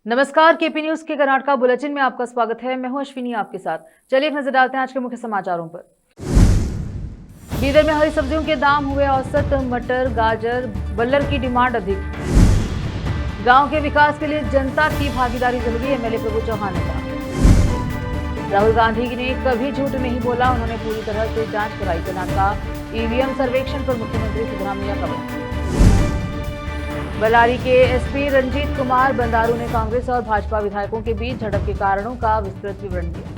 नमस्कार, KP news के Karnataka bulletin में आपका स्वागत है। मैं हूं अश्विनी आपके साथ। चलिए एक नजर डालते हैं आज के मुख्य समाचारों पर। बीदर में हरी सब्जियों के दाम हुए औसत। मटर, गाजर, बल्लर की डिमांड अधिक। गांव के विकास के लिए जनता की भागीदारी जरूरी, एमएलए प्रभु चौहान ने कहा। राहुल गांधी ने कभी झूठ नहीं बोला, उन्होंने पूरी तरह से जांच कराई। कर्नाटका ईवीएम सर्वेक्षण पर मुख्यमंत्री सिद्धरामैया का बयान। बल्लारी के एसपी रंजीत कुमार बंदारू ने कांग्रेस और भाजपा विधायकों के बीच झड़प के कारणों का विस्तृत विवरण दिया।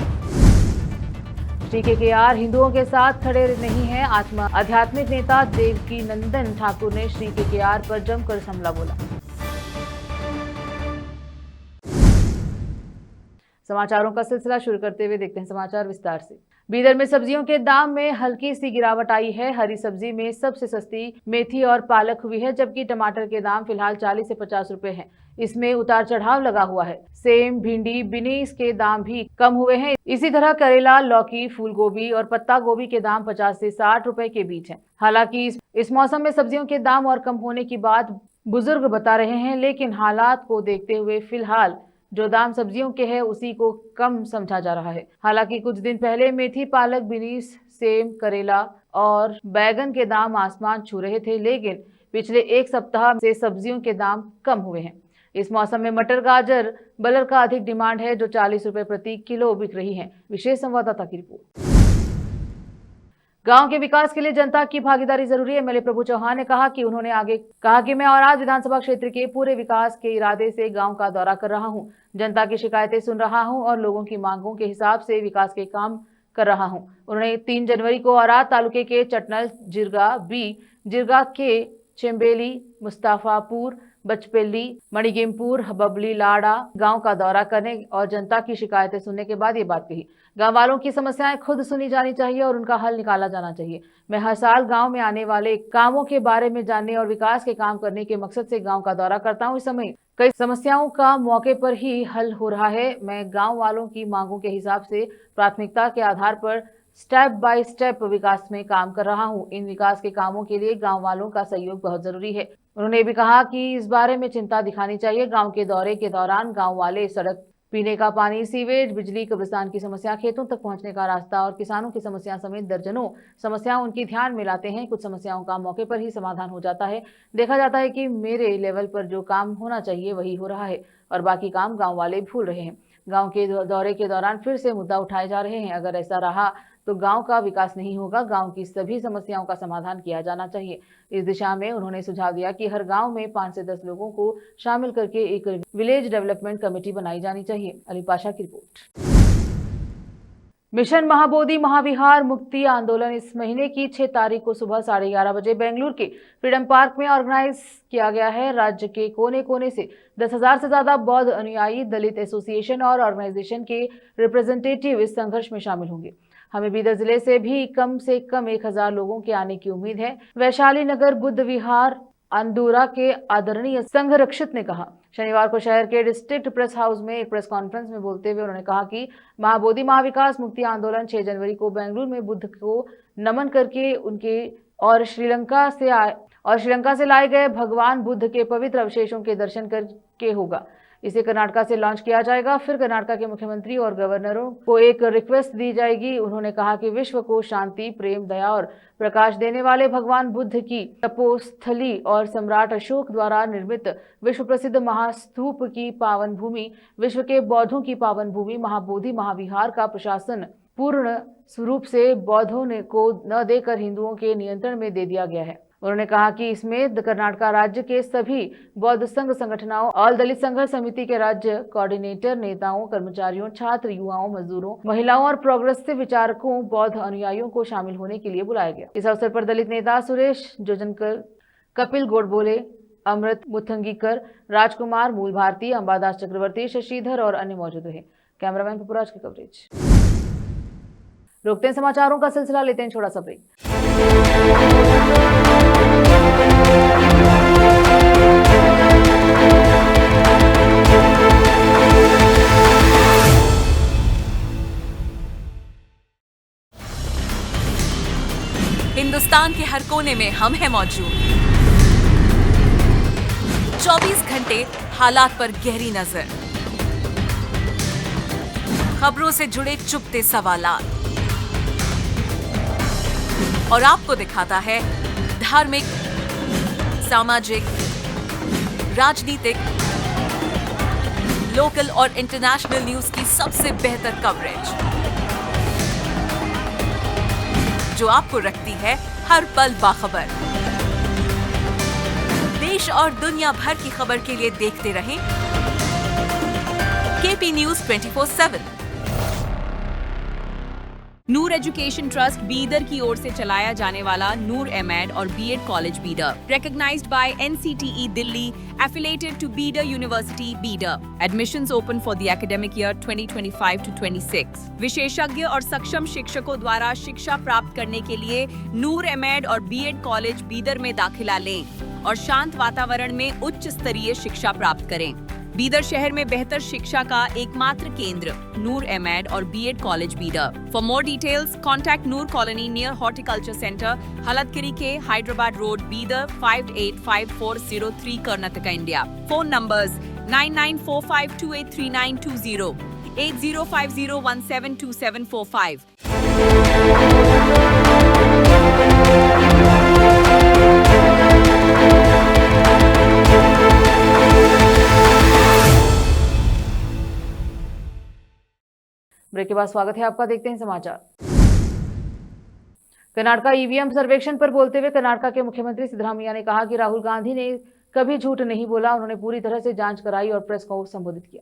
श्री केकेआर हिंदुओं के साथ खड़े नहीं हैं। आध्यात्मिक नेता देवकी नंदन ठाकुर ने श्री केकेआर पर जमकर हमला बोला। समाचारों का सिलसिला शुरू करते हुए देखते हैं समाचार विस्तार से। बीदर में सब्जियों के दाम में हल्की सी गिरावट आई है। हरी सब्जी में सबसे सस्ती मेथी और पालक हुई है, जबकि टमाटर के दाम फिलहाल 40 से 50 रुपए हैं। इसमें उतार चढ़ाव लगा हुआ है। सेम, भिंडी, बीनीस के दाम भी कम हुए हैं। इसी तरह करेला, लौकी, फूल गोभी और पत्ता गोभी के दाम 50 से 60 रुपए के बीच हैं। हालांकि इस मौसम में सब्जियों के दाम और कम होने की बात बुजुर्ग बता रहे हैं, लेकिन हालात को देखते हुए फिलहाल जो दाम सब्जियों के हैं उसी को कम समझा जा रहा है। हालांकि कुछ दिन पहले मेथी, पालक, बीनीस, सेम, करेला और बैगन के दाम आसमान छू रहे थे, लेकिन पिछले एक सप्ताह से सब्जियों के दाम कम हुए हैं। इस मौसम में मटर, गाजर, बल्लर का अधिक डिमांड है, जो 40 रुपए प्रति किलो बिक रही है। विशेष संवाददाता की रिपोर्ट। गांव के विकास के लिए जनता की भागीदारी जरूरी है, एमएलए प्रभु चौहान ने कहा कि उन्होंने आगे कहा कि मैं औराद विधानसभा क्षेत्र के पूरे विकास के इरादे से गांव का दौरा कर रहा हूं, जनता की शिकायतें सुन रहा हूं और लोगों की मांगों के हिसाब से विकास के काम कर रहा हूं। उन्होंने 3 जनवरी को औराद तालुके के चटनल, जिरगा बी, जिरगा के चेम्बेली, मुस्ताफापुर, बचपेली, मणिगेमपुर, बबली लाड़ा गांव का दौरा करने और जनता की शिकायतें सुनने के बाद ये बात कही। गांव वालों की समस्याएं खुद सुनी जानी चाहिए और उनका हल निकाला जाना चाहिए। मैं हर साल गांव में आने वाले कामों के बारे में जानने और विकास के काम करने के मकसद से गांव का दौरा करता हूं। इस समय कई समस्याओं का मौके पर ही हल हो रहा है। मैं गांव वालों की मांगों के हिसाब से प्राथमिकता के आधार पर स्टेप बाय स्टेप विकास में काम कर रहा हूं। इन विकास के कामों के लिए गांव वालों का सहयोग बहुत जरूरी है। उन्होंने भी कहा कि इस बारे में चिंता दिखानी चाहिए। गांव के दौरे के दौरान गांव वाले सड़क, पीने का पानी, सीवेज, बिजली, कब्रिस्तान की समस्या, खेतों तक पहुंचने का रास्ता और किसानों की समस्या समेत दर्जनों समस्याएं उनकी ध्यान में लाते हैं। कुछ समस्याओं का मौके पर ही समाधान हो जाता है। देखा जाता है कि मेरे लेवल पर जो काम होना चाहिए वही हो रहा है और बाकी काम गाँव वाले भूल रहे हैं। गाँव के दौरे के दौरान फिर से मुद्दा उठाए जा रहे हैं। अगर ऐसा रहा तो गांव का विकास नहीं होगा। गांव की सभी समस्याओं का समाधान किया जाना चाहिए। इस दिशा में उन्होंने सुझाव दिया कि हर गांव में 5 से 10 लोगों को शामिल करके एक विलेज डेवलपमेंट कमेटी बनाई जानी चाहिए। अली पाशा की रिपोर्ट। मिशन महाबोधि महाविहार मुक्ति आंदोलन इस महीने की 6 तारीख को सुबह 11:30 बजे बेंगलुरु के फ्रीडम पार्क में ऑर्गेनाइज किया गया है। राज्य के कोने कोने से 10,000 से ज्यादा बौद्ध अनुयायी, दलित एसोसिएशन और ऑर्गेनाइजेशन के रिप्रेजेंटेटिव इस संघर्ष में शामिल होंगे। हमें बीदर जिले से भी कम 1,000 लोगों के आने की उम्मीद है, वैशाली नगर बुद्ध विहार अंदूरा के आदरणीय संघ रक्षित ने कहा। शनिवार को शहर के डिस्ट्रिक्ट प्रेस हाउस में एक प्रेस कॉन्फ्रेंस में बोलते हुए उन्होंने कहा कि महाबोधि महाविकास मुक्ति आंदोलन 6 जनवरी को बेंगलुरु में बुद्ध को नमन करके उनके और श्रीलंका से लाए गए भगवान बुद्ध के पवित्र अवशेषों के दर्शन करके होगा। इसे कर्नाटका से लॉन्च किया जाएगा। फिर कर्नाटका के मुख्यमंत्री और गवर्नरों को एक रिक्वेस्ट दी जाएगी। उन्होंने कहा कि विश्व को शांति, प्रेम, दया और प्रकाश देने वाले भगवान बुद्ध की तपोस्थली और सम्राट अशोक द्वारा निर्मित विश्व प्रसिद्ध महास्तूप की पावन भूमि, विश्व के बौद्धों की पावन भूमि महाबोधि महाविहार का प्रशासन पूर्ण स्वरूप से बौद्धों को न देकर हिंदुओं के नियंत्रण में दे दिया गया है। उन्होंने कहा कि इसमें कर्नाटका राज्य के सभी बौद्ध संघ संगठनों, ऑल दलित संघर्ष समिति के राज्य कोऑर्डिनेटर, नेताओं, कर्मचारियों, छात्र, युवाओं, मजदूरों, महिलाओं और प्रोग्रेसिव विचारकों, बौद्ध अनुयायियों को शामिल होने के लिए बुलाया गया। इस अवसर पर दलित नेता सुरेश जोजनकर, कपिल गोडबोले, अमृत मुथंगीकर, राजकुमार, मूल भारती, अंबादास चक्रवर्ती, शशिधर और अन्य मौजूद रहे। कैमरामैन पपुराज की कवरेज। रोकते हैं समाचारों का सिलसिला, लेते हैं छोटा सा ब्रेक। हिंदुस्तान के हर कोने में हम हैं मौजूद। 24 घंटे हालात पर गहरी नजर, खबरों से जुड़े चुपते सवालात और आपको दिखाता है धार्मिक, सामाजिक, राजनीतिक, लोकल और इंटरनेशनल न्यूज की सबसे बेहतर कवरेज जो आपको रखती है हर पल बाखबर। देश और दुनिया भर की खबर के लिए देखते रहें KP news 24/7। Noor education trust Bidar की ओर से चलाया जाने वाला नूर एमएड और BEd college Bidar, recognized by NCTE Delhi, affiliated to Bidar University, Bidar. Admissions open for the academic year 2025 to 26. विशेषज्ञ और सक्षम शिक्षकों द्वारा शिक्षा प्राप्त करने के लिए नूर एमएड और बीएड कॉलेज बीदर में दाखिला लें और शांत वातावरण में उच्च स्तरीय शिक्षा प्राप्त करें। बीदर शहर में बेहतर शिक्षा का एकमात्र केंद्र नूर एमएड और BEd college Bidar. For more details contact Noor colony near horticulture centre, Halatgiri के Hyderabad road, Bidar 585403 Karnataka, India. Phone numbers 9945283920, 8050172745। Break के बाद स्वागत है आपका। देखते हैं समाचार। कर्नाटका ईवीएम सर्वेक्षण पर बोलते हुए कर्नाटका के मुख्यमंत्री सिद्धरामैया ने कहा कि राहुल गांधी ने कभी झूठ नहीं बोला। उन्होंने पूरी तरह से जांच कराई और प्रेस को संबोधित किया।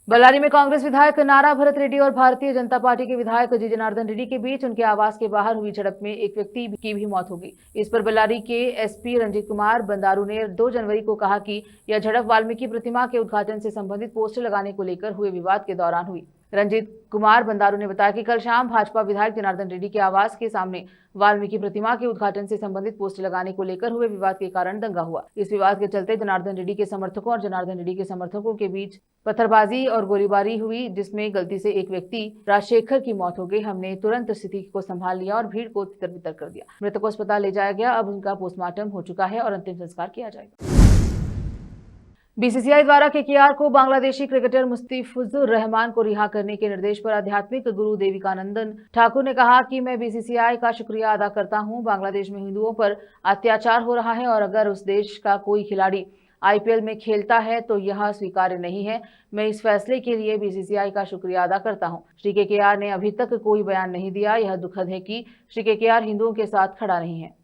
बल्लारी में कांग्रेस विधायक नारा भरत रेड्डी और भारतीय जनता पार्टी के विधायक जी जनार्दन रेड्डी के बीच उनके आवास के बाहर हुई झड़प में एक व्यक्ति की भी मौत हो गई। इस पर बल्लारी के एसपी रंजीत कुमार बंदारू ने 2 जनवरी को कहा कि यह झड़प वाल्मीकि प्रतिमा के उद्घाटन से संबंधित पोस्टर लगाने को लेकर हुए विवाद के दौरान हुई। रंजीत कुमार बंदारू ने बताया कि कल शाम भाजपा विधायक जनार्दन रेड्डी के आवास के सामने वाल्मीकि प्रतिमा के उद्घाटन से संबंधित पोस्टर लगाने को लेकर हुए विवाद के कारण दंगा हुआ। इस विवाद के चलते जनार्दन रेड्डी के समर्थकों और जनार्दन रेड्डी के समर्थकों के बीच पत्थरबाजी और गोलीबारी हुई, जिसमें गलती से एक व्यक्ति राजशेखर की मौत हो गई। हमने तुरंत स्थिति को संभाल लिया और भीड़ को तितर बितर कर दिया। मृतक को अस्पताल ले जाया गया। अब उनका पोस्टमार्टम हो चुका है और अंतिम संस्कार किया जाएगा। बीसीसीआई द्वारा केकेआर को बांग्लादेशी क्रिकेटर मुस्तफिजुर रहमान को रिहा करने के निर्देश पर आध्यात्मिक गुरु देविकानंदन ठाकुर ने कहा कि मैं बीसीसीआई का शुक्रिया अदा करता हूं। बांग्लादेश में हिंदुओं पर अत्याचार हो रहा है और अगर उस देश का कोई खिलाड़ी आईपीएल में खेलता है तो यह स्वीकार्य नहीं है। मैं इस फैसले के लिए बीसीसीआई का शुक्रिया अदा करता हूं। श्री केकेआर ने अभी तक कोई बयान नहीं दिया। यह दुखद है कि श्री केकेआर हिंदुओं के साथ खड़ा नहीं है।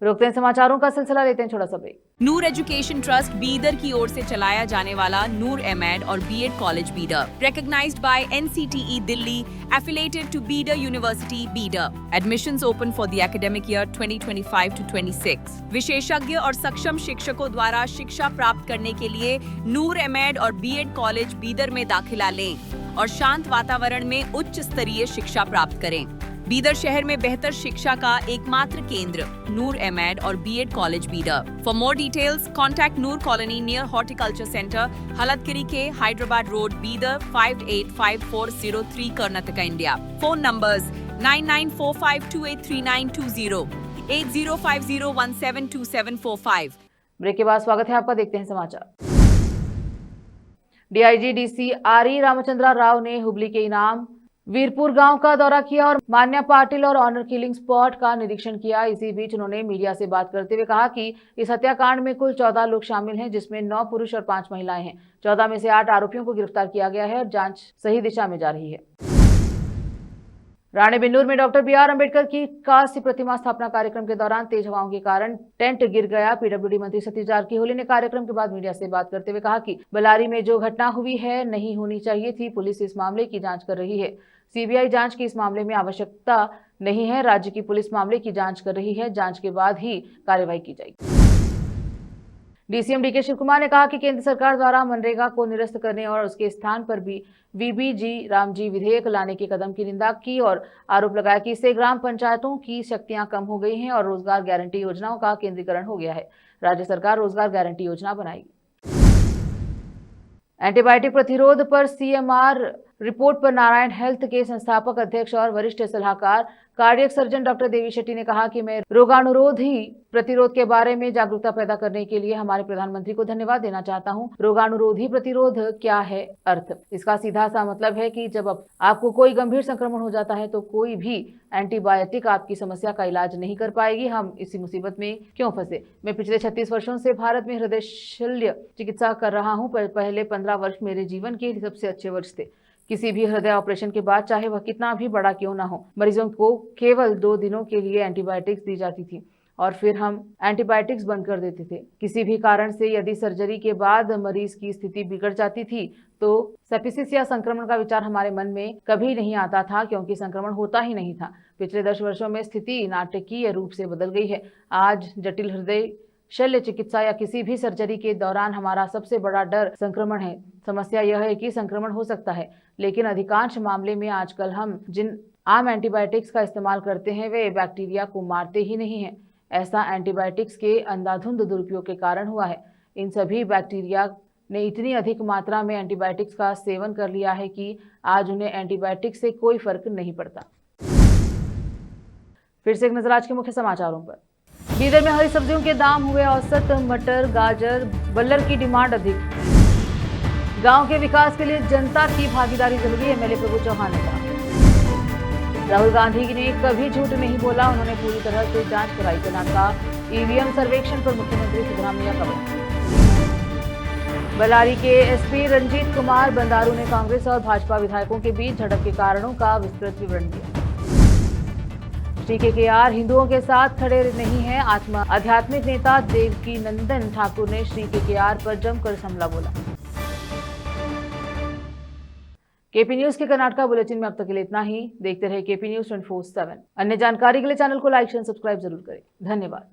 रोकते हैं समाचारों का सिलसिला, लेते हैं छोटा सा break. Noor education trust Bidar की ओर से चलाया जाने वाला नूर एमएड और BEd college Bidar, recognized by NCTE Delhi, affiliated to Bidar University, Bidar. Admissions open for the academic year 2025 to 26. विशेषज्ञ और सक्षम शिक्षकों द्वारा शिक्षा प्राप्त करने के लिए नूर एमएड और बीएड कॉलेज बीदर में दाखिला लें और शांत वातावरण में उच्च स्तरीय शिक्षा प्राप्त करें। बीदर शहर में बेहतर शिक्षा का एकमात्र केंद्र नूर एमएड और BEd college Bidar. For more details contact Noor colony near horticulture centre, Halatgiri के Hyderabad road, Bidar 585403 Karnataka, India. Phone numbers 9945283920, 8050172745। Break के बाद स्वागत है आपका। देखते हैं समाचार। DIG DC RE Ramachandra Rao ने हुबली के इनाम वीरपुर गांव का दौरा किया और मान्या पाटिल और ऑनर किलिंग स्पॉट का निरीक्षण किया। इसी बीच उन्होंने मीडिया से बात करते हुए कहा कि इस हत्याकांड में कुल 14 लोग शामिल हैं, जिसमें 9 पुरुष और 5 महिलाएं हैं। 14 में से 8 आरोपियों को गिरफ्तार किया गया है और जांच सही दिशा में जा रही है। राणेबेन्नूर में डॉक्टर बीआर अंबेडकर की कांस्य प्रतिमा स्थापना कार्यक्रम के दौरान तेज हवाओं के कारण टेंट गिर गया। पीडब्ल्यूडी मंत्री सतीश जारकीहोली ने कार्यक्रम के बाद मीडिया से बात करते हुए कहा कि बल्लारी में जो घटना हुई है नहीं होनी चाहिए थी। पुलिस इस मामले की जांच कर रही है। सीबीआई जांच की इस मामले में आवश्यकता नहीं है। राज्य की पुलिस मामले की जांच कर रही है। जांच के बाद ही कार्रवाई की जाएगी। डीसीएम डीके शिव कुमार ने कहा कि केंद्र सरकार द्वारा मनरेगा को निरस्त करने और उसके स्थान पर भी वीबीजी रामजी विधेयक लाने के कदम की निंदा की और आरोप लगाया कि इससे ग्राम पंचायतों की शक्तियां कम हो गई हैं और रोजगार गारंटी योजनाओं का केंद्रीकरण हो गया है। राज्य सरकार रोजगार गारंटी योजना बनाएगी। एंटीबायोटिक प्रतिरोध पर सीएमआर रिपोर्ट पर नारायण हेल्थ के संस्थापक अध्यक्ष और वरिष्ठ सलाहकार cardiac surgeon doctor Devi Shetty ने कहा कि मैं रोगाणुरोधी प्रतिरोध के बारे में जागरूकता पैदा करने के लिए हमारे प्रधानमंत्री को धन्यवाद देना चाहता हूं। रोगाणुरोधी प्रतिरोध क्या है? अर्थ इसका सीधा सा मतलब है कि जब आपको कोई गंभीर संक्रमण हो जाता है तो कोई भी एंटीबायोटिक आपकी समस्या का इलाज नहीं कर पाएगी। हम इसी मुसीबत में क्यों फंसे? मैं पिछले 36 वर्षों से भारत में हृदय शल्य चिकित्सा कर रहा हूं। पहले 15 वर्ष मेरे जीवन के सबसे अच्छे वर्ष थे। किसी भी हृदय ऑपरेशन के बाद, चाहे वह कितना भी बड़ा क्यों ना हो, मरीजों को केवल 2 दिनों के लिए एंटीबायोटिक्स दी जाती थी और फिर हम एंटीबायोटिक्स बंद कर देते थे। किसी भी कारण से यदि सर्जरी के बाद मरीज की स्थिति बिगड़ जाती थी तो सेप्सिस या संक्रमण का विचार हमारे मन में कभी नहीं आता था, क्योंकि संक्रमण होता ही नहीं था। पिछले 10 वर्षों में स्थिति नाटकीय रूप से बदल गई है। आज जटिल हृदय शल्य चिकित्सा या किसी भी सर्जरी के दौरान हमारा सबसे बड़ा डर संक्रमण है। समस्या यह है कि संक्रमण हो सकता है, लेकिन अधिकांश मामले में आजकल हम जिन आम एंटीबायोटिक्स का इस्तेमाल करते हैं वे बैक्टीरिया को मारते ही नहीं हैं। ऐसा एंटीबायोटिक्स के अंधाधुंध दुरुपयोग के कारण हुआ है। इन सभी बैक्टीरिया ने इतनी अधिक मात्रा में एंटीबायोटिक्स का सेवन कर लिया है कि आज उन्हें एंटीबायोटिक्स से कोई फर्क नहीं पड़ता। फिर से एक नजर आज के मुख्य समाचारों पर। बीदर में हरी सब्जियों के दाम हुए औसत। मटर, गाजर, बल्लर की डिमांड अधिक। गांव के विकास के लिए जनता की भागीदारी जरूरी, एमएलए प्रभु चौहान ने कहा। राहुल गांधी ने कभी झूठ नहीं बोला, उन्होंने पूरी तरह से जांच कराई। कर्नाटका ईवीएम सर्वेक्षण पर मुख्यमंत्री सिद्धरामैया का बयान। बल्लारी के एसपी रंजीत कुमार बंदारू ने कांग्रेस और भाजपा विधायकों के बीच झड़प के कारणों का विस्तृत विवरण दिया। श्री केकेआर हिंदुओं के साथ खड़े नहीं हैं। आध्यात्मिक नेता देवकी नंदन ठाकुर ने श्री केकेआर पर जमकर हमला बोला। केपी न्यूज के कर्नाटका बुलेटिन में अब तक के लिए इतना ही। देखते रहे केपी न्यूज 24/7। अन्य जानकारी के लिए चैनल को लाइक, शेयर, सब्सक्राइब जरूर करें। धन्यवाद।